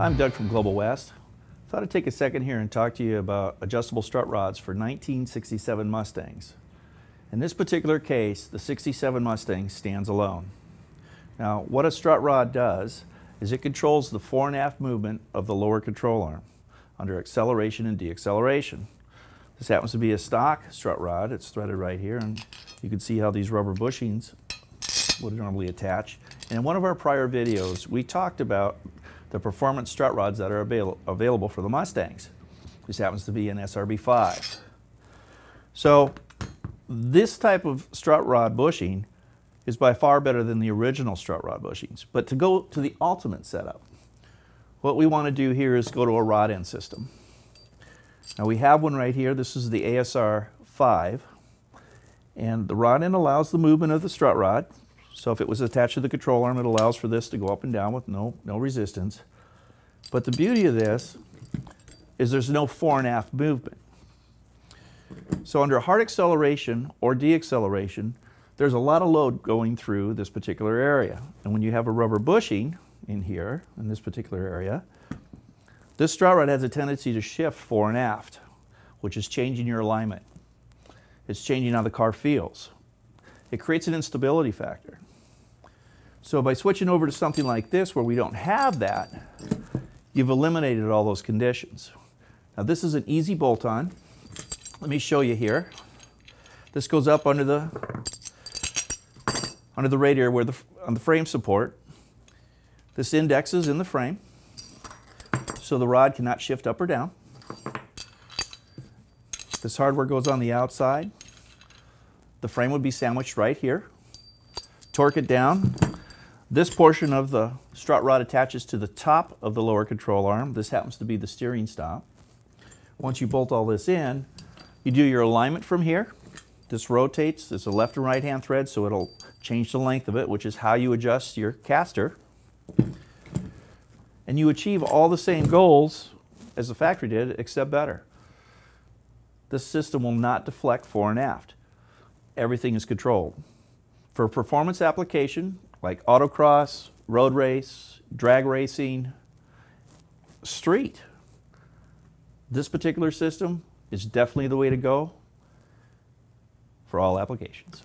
I'm Doug from Global West. Thought I'd take a second here and talk to you about adjustable strut rods for 1967 Mustangs. In this particular case, the 67 Mustang stands alone. Now, what a strut rod does is it controls the fore and aft movement of the lower control arm under acceleration and deceleration. This happens to be a stock strut rod. It's threaded right here, and you can see how these rubber bushings would normally attach. And in one of our prior videos, we talked about the performance strut rods that are available for the Mustangs. This happens to be an SRB5. So this type of strut rod bushing is by far better than the original strut rod bushings. But to go to the ultimate setup, what we want to do here is go to a rod end system. Now we have one right here. This is the ASR 5. And the rod end allows the movement of the strut rod. So if it was attached to the control arm, it allows for this to go up and down with no resistance. But the beauty of this is there's no fore and aft movement. So under hard acceleration or deceleration, there's a lot of load going through this particular area. And when you have a rubber bushing in here, in this particular area, this strut rod has a tendency to shift fore and aft, which is changing your alignment. It's changing how the car feels. It creates an instability factor. So by switching over to something like this where we don't have that, you've eliminated all those conditions. Now this is an easy bolt-on. Let me show you here. This goes up under the radiator where on the frame support. This indexes in the frame, so the rod cannot shift up or down. This hardware goes on the outside. The frame would be sandwiched right here. Torque it down. This portion of the strut rod attaches to the top of the lower control arm. This happens to be the steering stop. Once you bolt all this in, you do your alignment from here. This rotates. There's a left and right hand thread, so it'll change the length of it, which is how you adjust your caster. And you achieve all the same goals as the factory did, except better. This system will not deflect fore and aft. Everything is controlled. For a performance application like autocross, road race, drag racing, street, this particular system is definitely the way to go for all applications.